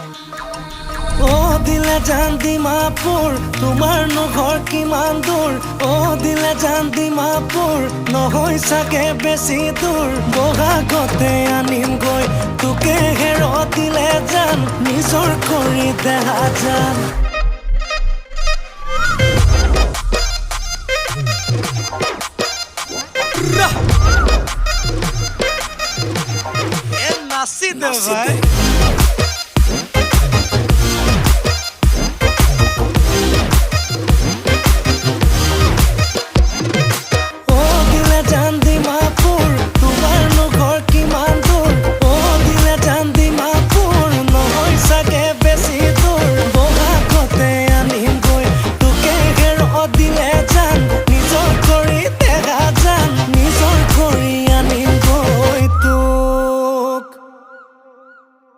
অ' দিলে জান ডিমাপুৰ তোমাৰ নঘৰ কিমান দূৰ অ' দিলে জান ডিমাপুৰ নহয় চাগে বেছি দূৰ বহাগতে আনিমগৈ তোকে হেৰ দিলে জান নিজৰ কৰি দেহা জান নাচি দে ভাই